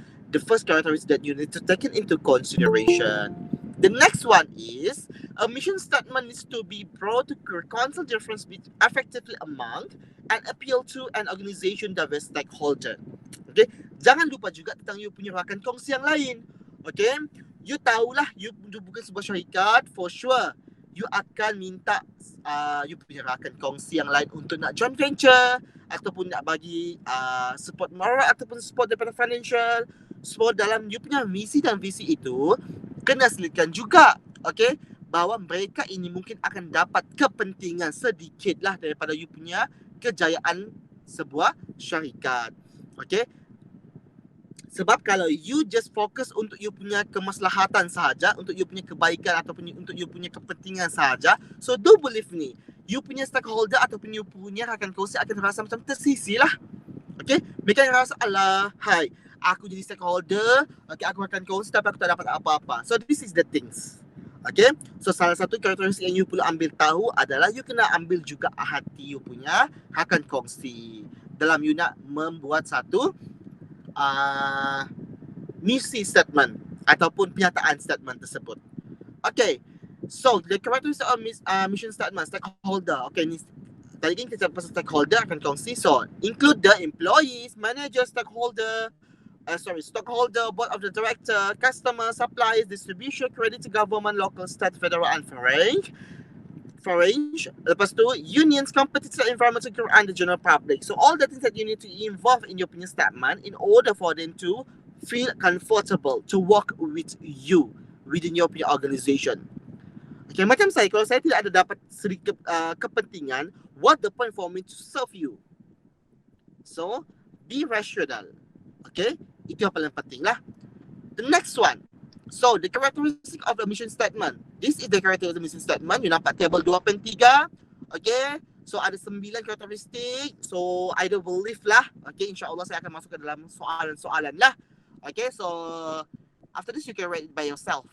characteristic that you need to take it into consideration. The next one is a mission statement needs to be brought to reconcile difference effectively among and appeal to an organization diverse stakeholder. Okay, jangan lupa juga tentang you punya rakan kongsi yang lain. Okay, you tahulah you bukan sebuah syarikat, for sure you akan minta you punya rakan kongsi yang lain untuk nak joint venture ataupun nak bagi support moral ataupun support daripada financial. So dalam you punya misi dan visi itu kena selitkan juga, okay, bahawa mereka ini mungkin akan dapat kepentingan sedikit lah daripada you punya kejayaan sebuah syarikat. Okay, sebab kalau you just fokus untuk you punya kemaslahatan sahaja, untuk you punya kebaikan ataupun untuk you punya kepentingan sahaja, so do believe me, you punya stakeholder ataupun you punya rakan kongsi akan rasa macam tersisi lah. Okay, mereka rasa alah, hai, aku jadi stakeholder, okay, aku akan kongsi tapi aku tak dapat apa-apa. So this is the things. Okay, so salah satu karakteristik yang you perlu ambil tahu adalah you kena ambil juga hati you punya rakan kongsi dalam you nak membuat satu misi statement ataupun pernyataan statement tersebut. Okay, so the characteristic of mission statement, stakeholder. Okay, ni tadi kan kita pasal stakeholder akan kongsi. So include the employees, manager, stakeholder, stockholder, board of the director, customer, suppliers, distribution, credit, government, local, state, federal, and foreign. Lepas tu, unions, competitor, environmental group, and the general public. So all the things that you need to involve in your punya statement in order for them to feel comfortable to work with you within your punya organization. Okay, macam saya, kalau saya tidak ada dapat sedikit kepentingan, what the point for me to serve you? So, be rational. Okay, itu yang paling penting lah. The next one. So, the characteristic of the mission statement. This is the characteristic of the mission statement. You nampak table 2.3. Okay, so ada 9 karakteristik. So, I don't believe lah. Okay, insyaAllah saya akan masuk ke dalam soalan-soalan lah. Okay, so after this you can write it by yourself.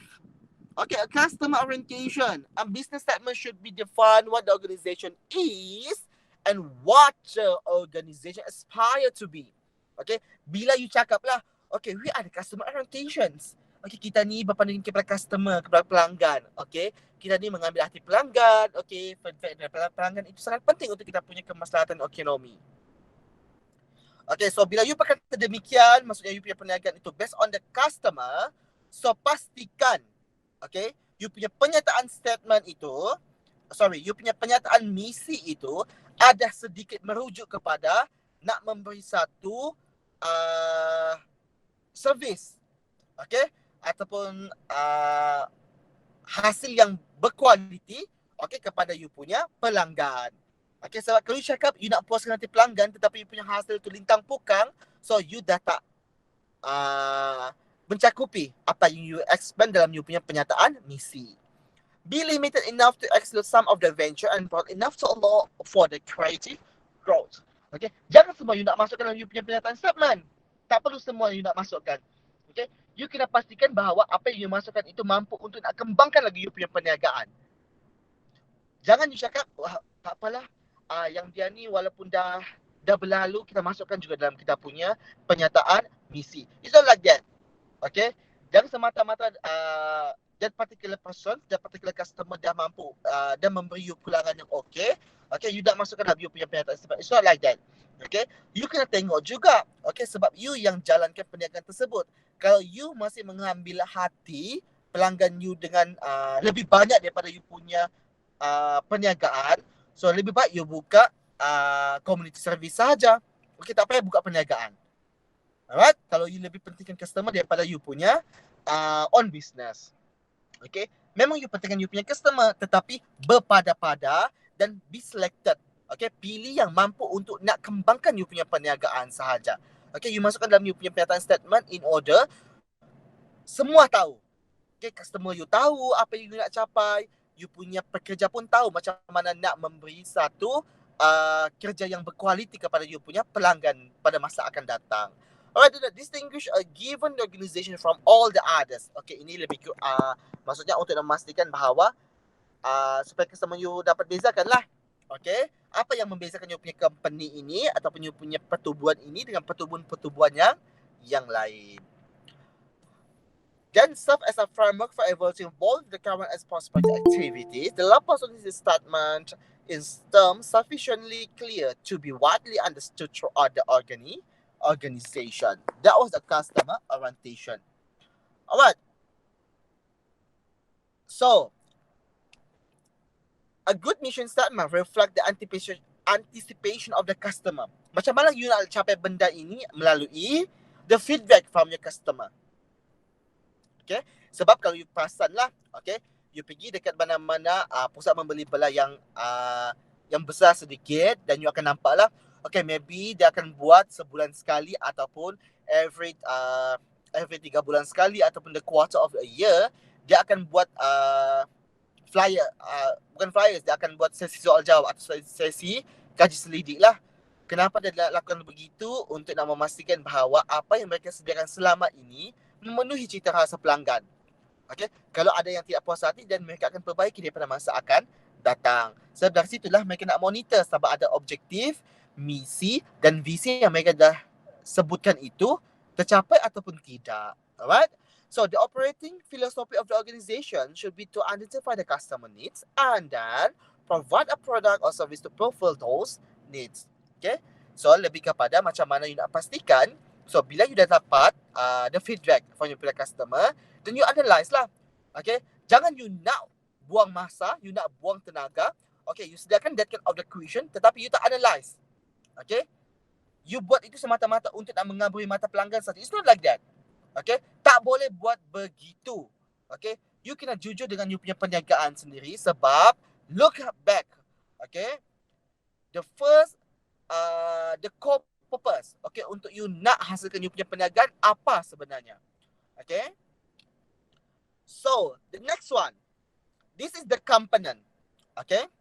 Okay, a customer orientation. A business statement should be defined what the organization is and what the organization aspire to be. Okay, bila you cakap lah, okay, we ada customer orientations. Okay, kita ni berpandangan kepada customer, kepada pelanggan. Okay, kita ni mengambil hati pelanggan. Okay, pelanggan itu sangat penting untuk kita punya kemaslahatan ekonomi. Okay, so bila you berkata demikian, maksudnya you punya perniagaan itu based on the customer, so pastikan, okay, you punya pernyataan statement itu, you punya pernyataan misi itu ada sedikit merujuk kepada nak memberi satu servis, okay, ataupun hasil yang berkualiti, okay, kepada you punya pelanggan. Okay, sebab kalau you cakap you nak puaskan hati pelanggan tetapi you punya hasil tu lintang pukang, so you dah tak mencakupi apa yang you expand dalam you punya pernyataan misi. Be limited enough to exclude some of the venture and broad enough to allow for the creative growth. Okay, jangan semua you nak masukkan dalam you punya pernyataan statement. Tak perlu semua you nak masukkan. Okay, you kena pastikan bahawa apa yang you masukkan itu mampu untuk nak kembangkan lagi you punya perniagaan. Jangan you cakap, wah, tak apalah, yang dia ni walaupun dah berlalu, kita masukkan juga dalam kita punya pernyataan misi. It's not like that. Okay, jangan semata-mata that particular person, that particular customer dah mampu dah memberi you pulangan yang okay, you dah masukkan dalam you punya pernyataan estatement. It's not like that. Okay, you kena tengok juga, okay, sebab you yang jalankan perniagaan tersebut. Kalau you masih mengambil hati pelanggan you dengan lebih banyak daripada you punya perniagaan, so lebih baik you buka community service saja. Okay, tak payah buka perniagaan. Alright, kalau you lebih pentingkan customer daripada you punya on business. Okay, memang you pentingkan you punya customer, tetapi berpada-pada dan be selected. Okay, pilih yang mampu untuk nak kembangkan you punya perniagaan sahaja. Okay, you masukkan dalam you punya pernyataan statement in order semua tahu. Okay, customer you tahu apa yang you nak capai, you punya pekerja pun tahu macam mana nak memberi satu kerja yang berkualiti kepada you punya pelanggan pada masa akan datang. Alright, to distinguish a given organization from all the others. Okay, ini lebih maksudnya untuk memastikan bahawa supaya customer you dapat bezakan lah. Okay, apa yang membezakan you punya company ini ataupun you punya pertubuhan ini dengan pertubuhan-pertubuhan yang lain. Then serve as a framework for evaluating both the current and prospective activities. The purpose of this statement is terms sufficiently clear to be widely understood throughout the organization. That was the customer orientation. Alright. So, a good mission statement reflect the anticipation of the customer. Macam mana you nak capai benda ini melalui the feedback from your customer. Okay, sebab kalau you perasan lah, okay, you pergi dekat mana-mana pusat membeli bela yang besar sedikit dan you akan nampak lah, okay, maybe dia akan buat sebulan sekali ataupun every 3 bulan sekali ataupun the quarter of a year, dia akan buat flyer, bukan flyers, dia akan buat sesi soal jawab atau sesi kaji selidik lah. Kenapa dia lakukan begitu? Untuk nak memastikan bahawa apa yang mereka sediakan selama ini memenuhi cita rasa pelanggan. Okay? Kalau ada yang tidak puas hati, dan mereka akan perbaiki daripada masa akan datang. Sebab dari situlah mereka nak monitor sama ada objektif, misi dan visi yang mereka dah sebutkan itu tercapai ataupun tidak. Alright? So the operating philosophy of the organization should be to identify the customer needs and then provide a product or service to fulfill those needs. Okay? So lebih kepada macam mana you nak pastikan. So bila you dah dapat the feedback from your customer, then you analyse lah. Okay? Jangan you nak buang masa, you nak buang tenaga. Okay, you sediakan that kind of the question, tetapi you tak analyse. Okay? You buat itu semata-mata untuk nak mengaburi mata pelanggan saja. It's not like that. Okay? Tak boleh buat begitu. Okay? You kena jujur dengan you punya perniagaan sendiri sebab look back. Okay? The first, the core purpose, okay, untuk you nak hasilkan you punya perniagaan apa sebenarnya. Okay? So, the next one. This is the component. Okay?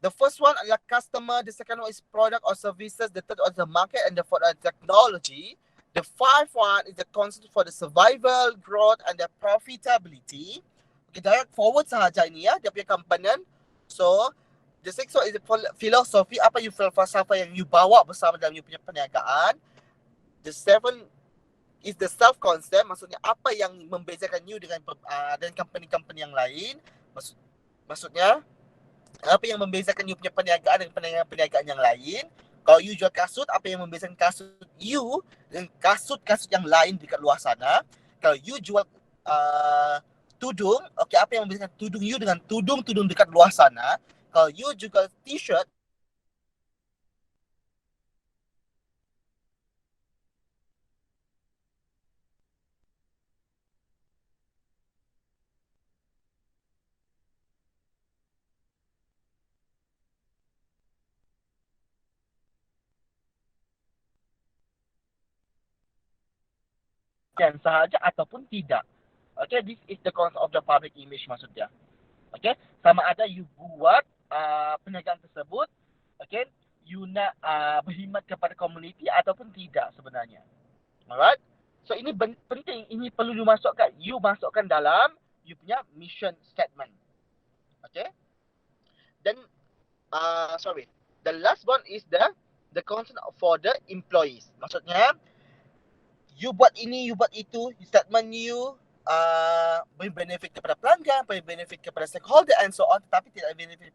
The first one adalah customer, the second one is product or services, the third one is the market, and the fourth one is technology. The fourth one is the concept for the survival, growth, and the profitability. Okay, direct forward sahaja ini ya, dia punya component. So, the sixth one is the philosophy, apa you falsafah yang you bawa bersama dalam you punya perniagaan. The seventh is the self-concept, maksudnya apa yang membezakan you dengan company-company yang lain. Maksudnya, apa yang membezakan you punya perniagaan dengan perniagaan yang lain. Kalau you jual kasut, apa yang membezakan kasut you dengan kasut-kasut yang lain dekat luar sana. Kalau you jual tudung, okay, apa yang membezakan tudung you dengan tudung-tudung dekat luar sana. Kalau you jual t-shirt, yang sahaja ataupun tidak. Okay, this is the concept of the public image maksudnya. Okay, sama ada you buat perniagaan tersebut, okay, you nak berkhidmat kepada komuniti ataupun tidak sebenarnya. Alright, so ini penting, ini perlu you masukkan dalam you punya mission statement. Okay, then the last one is the concern for the employees. Maksudnya you buat ini, you buat itu, statement you beri benefit kepada pelanggan, beri benefit kepada stakeholder and so on, tetapi tidak benefit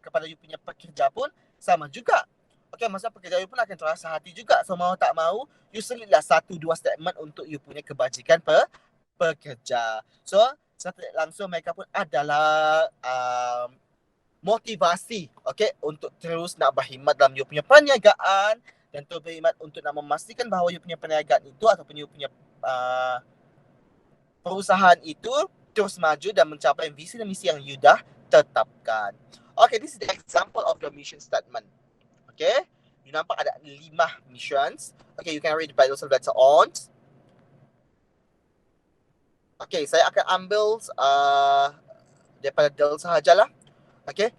kepada you punya pekerja pun sama juga. Okay, masa pekerja you pun akan terasa hati juga. So mau tak mau, you selitlah 1-2 statement untuk you punya kebajikan pekerja. So langsung mereka pun adalah motivasi, okay, untuk terus nak berkhidmat dalam you punya perniagaan dan terus berkhidmat untuk nak memastikan bahawa you punya perniagaan itu ataupun you punya perusahaan itu terus maju dan mencapai visi dan misi yang you dah tetapkan. Okay, this is the example of the mission statement. Okay, you nampak ada 5 missions. Okay, you can read by yourself later on. Okay, saya akan ambil daripada Dell sahajalah. Okay,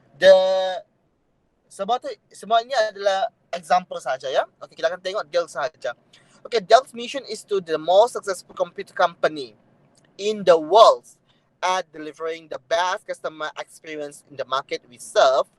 semuanya adalah example saja ya. Okay, kita akan tengok Dell sahaja. Okay, Dell's mission is to the most successful computer company in the world at delivering the best customer experience in the market we serve.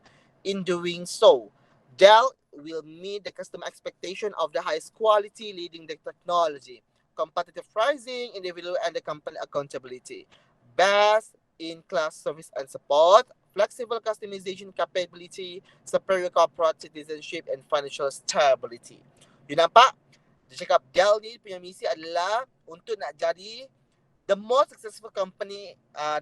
In doing so, Dell will meet the customer expectation of the highest quality, leading the technology, competitive pricing, individual and the company accountability, best in-class service and support, flexible customization capability, superior corporate citizenship, and financial stability. You nampak? Dia cakap Dell ni punya misi adalah untuk nak jadi the most successful company,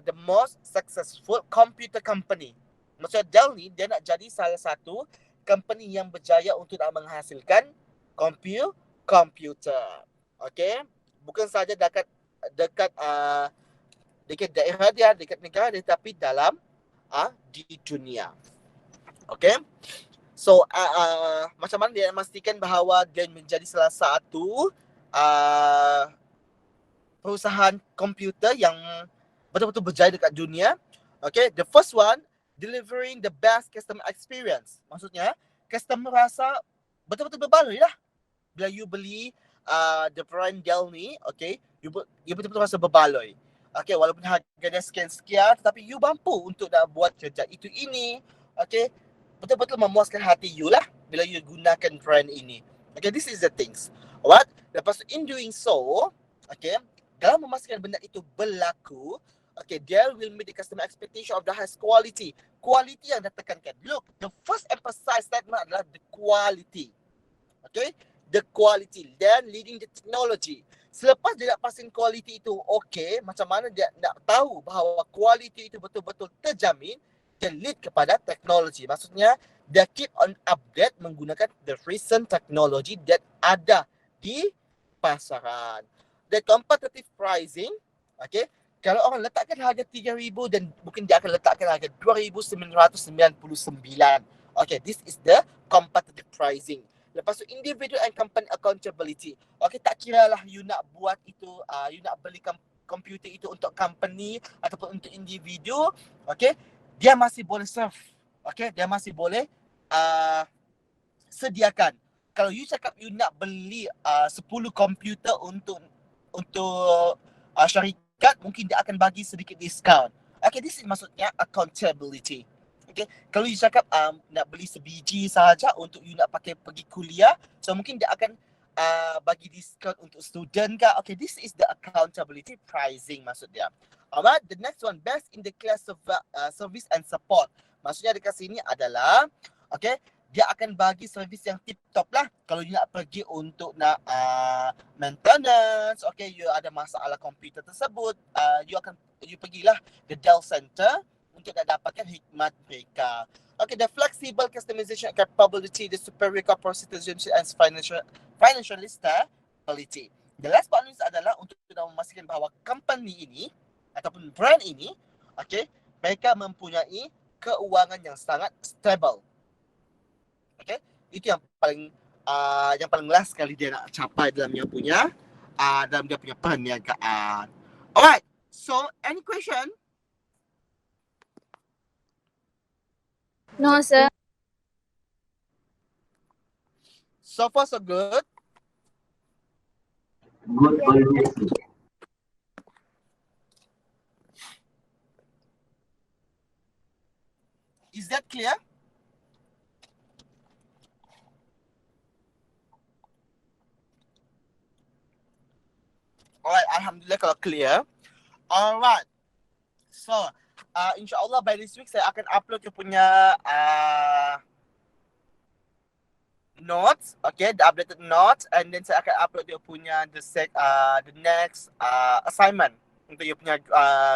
the most successful computer company. Maksudnya Dell ni, dia nak jadi salah satu company yang berjaya untuk nak menghasilkan komputer. Okay? Bukan saja dekat daerah dia, dekat negara dia, tapi dalam di dunia. Okay? So, macam mana dia memastikan bahawa dia menjadi salah satu perusahaan komputer yang betul-betul berjaya dekat dunia. Okay, the first one, delivering the best customer experience. Maksudnya, customer rasa betul-betul berbaloi lah. Bila you beli the brand Dell ni, okay, you betul-betul rasa berbaloi. Okay, walaupun harga dia sekian-sekian, tetapi you mampu untuk nak buat kerja itu ini. Okay, betul-betul memuaskan hati you lah bila you gunakan brand ini. Okay, this is the things. Alright, lepas in doing so, okay, dalam memastikan benda itu berlaku, okay, Dell will meet the customer expectation of the highest quality. Quality yang dah tekankan. Look, the first emphasize statement adalah the quality. Okay, the quality. Then leading the technology. Selepas dia nak pastikan quality itu okay, macam mana dia nak tahu bahawa quality itu betul-betul terjamin, dia lead kepada teknologi. Maksudnya, dia keep on update menggunakan the recent technology that ada di pasaran. The competitive pricing, okay, kalau orang letakkan harga 3,000 dan mungkin dia akan letakkan harga 2,999. Okay, this is the competitive pricing. Lepas tu individual and company accountability. Okay, tak kira lah you nak buat itu, you nak beli komputer itu untuk company ataupun untuk individu, okay, dia masih boleh serve. Okay, dia masih boleh sediakan. Kalau you cakap you nak beli 10 komputer untuk syarikat, mungkin dia akan bagi sedikit diskaun. Okay, this is maksudnya accountability. Okay, kalau you cakap nak beli sebiji sahaja untuk you nak pakai pergi kuliah, so mungkin dia akan bagi diskaun untuk student ke. Okay, this is the accountability pricing maksud dia. Alright, the next one, best in the class of service and support. Maksudnya dekat sini adalah, okay, dia akan bagi servis yang tip-top lah. Kalau you nak pergi untuk nak maintenance, okay, you ada masalah komputer tersebut, you pergilah the Dell Center untuk nak dapatkan hikmat mereka. Okay, the flexible customization capability, the superior corporate citizenship and financial stability. The last part ini adalah untuk memastikan bahawa company ini ataupun brand ini, okay, mereka mempunyai keuangan yang sangat stable. Okay, itu yang paling last sekali dia nak capai dalam dia punya perniagaan. Alright, so any question? No, sir. So far so good. Good always. Is that clear? Alright, alhamdulillah kalau clear. Alright. So, insyaAllah by this week saya akan upload you punya notes, okay, the updated notes, and then saya akan upload you punya the next assignment untuk you punya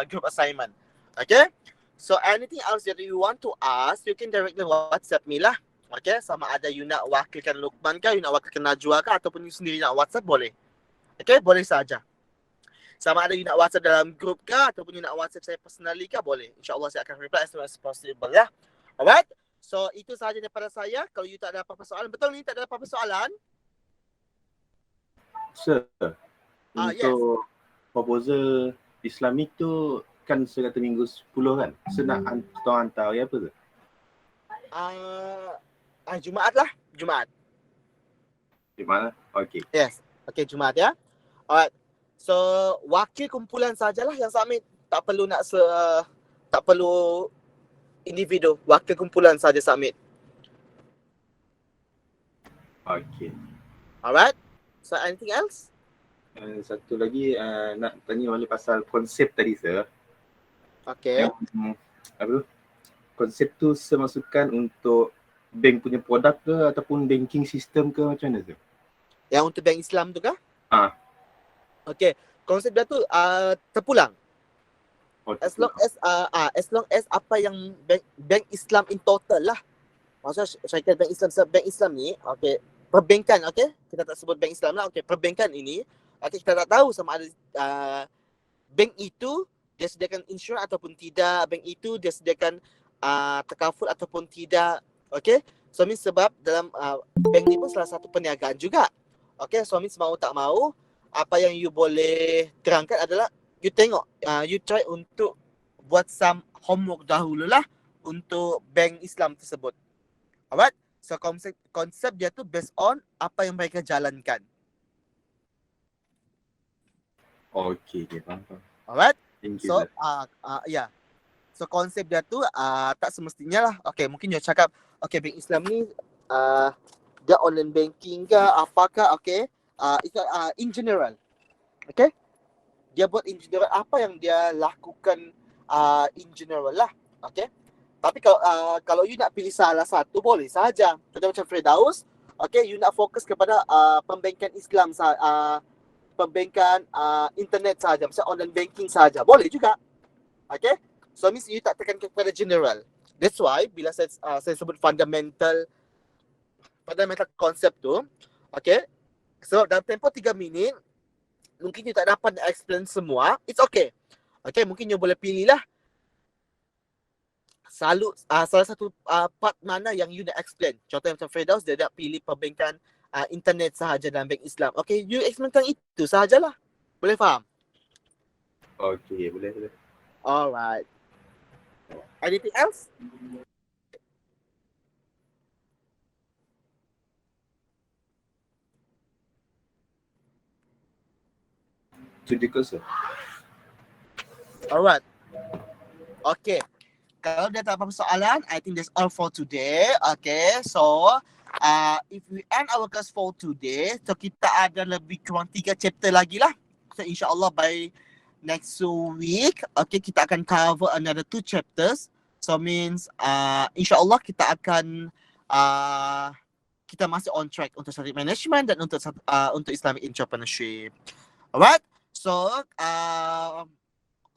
group assignment, okay. So anything else that you want to ask, you can directly WhatsApp me lah, okay. Sama ada you nak wakilkan Luqman kah, you nak wakilkan Najwa kah, ataupun you sendiri nak WhatsApp, boleh, okay, boleh saja. Sama ada you nak WhatsApp dalam group kah, ataupun you nak WhatsApp saya personally kah, boleh. InsyaAllah saya akan reply as soon as possible ya. Alright. So itu sahaja daripada saya. Kalau you tak ada apa-apa soalan, betul ni tak ada apa-apa soalan? Sir, Yes. untuk proposal Islamik tu kan saya kata minggu 10 kan? Saya nak hantar hari apa tu? Jumaat lah. Jumaat. Di mana? Okay. Yes. Okay, Jumaat ya. Alright. So wakil kumpulan sajalah yang submit. Tak perlu tak perlu individu. Wakil kumpulan saja submit. Okay. Alright. So anything else? Satu lagi nak tanya balik pasal konsep tadi sir. Okay. Apa tu? Konsep tu saya masukkan untuk bank punya produk ke ataupun banking system ke, macam mana sir? Yang untuk bank Islam tu kah? Okay. Konsep dia tu terpulang. As long as apa yang bank Islam in total lah. Maksudnya syarikat bank Islam ni, okay, perbankan, okay, kita tak sebut bank Islam lah, okay, perbankan ini, okay, kita tak tahu sama ada bank itu dia sediakan insurans ataupun tidak, bank itu dia sediakan takaful ataupun tidak, okay. So means sebab dalam bank ni pun salah satu perniagaan juga, okay. So means mau tak mau, apa yang you boleh terangkan adalah you tengok, you try untuk buat some homework dahululah untuk bank Islam tersebut. Alright? So konsep dia tu based on apa yang mereka jalankan. Okay, faham. Alright? Thank you So sir. yeah. So konsep dia tu tak semestinya lah. Okay, mungkin you cakap, okay, bank Islam ni dia online banking ke apakah, okay? In general. Okay? Dia buat in general apa yang dia lakukan in general lah. Okay? Tapi kalau you nak pilih salah satu, boleh saja. Contoh macam Firdaus, okay, you nak fokus kepada pembankan Islam, pembankan internet saja, macam online banking saja, boleh juga. Okay? So means you tak tekan kepada general. That's why bila saya sebut fundamental konsep tu, okay, so dalam tempoh 3 minit, mungkin you tak dapat explain semua, it's okay. Okay, mungkin you boleh pilih lah salah satu part mana yang you nak explain. Contoh macam Firdaus, dia nak pilih perbankan internet sahaja dalam bank Islam. Okay, you explain tentang itu sahajalah. Boleh faham? Okay, boleh. Alright. Anything else? Itu je ke sir? Alright. Okay. Kalau dia tak apa soalan, I think that's all for today. Okay, so if we end our class for today, so kita ada lebih kurang 3 chapter lagi lah. So insyaAllah by next week, okay, kita akan cover another 2 chapters. So means insyaAllah kita akan kita masih on track untuk Islamic management dan untuk Islamic entrepreneurship. Alright, so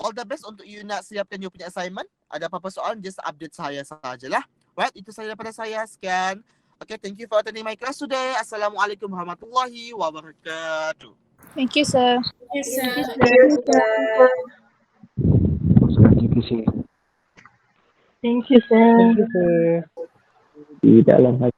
all the best untuk you nak siapkan you punya assignment. Ada apa-apa soalan, just update saya sajalah. Right, itu saja daripada saya. Sekian. Okay, thank you for attending my class today. Assalamualaikum warahmatullahi wabarakatuh. Thank you, sir. Thank you, sir. Di dalam hati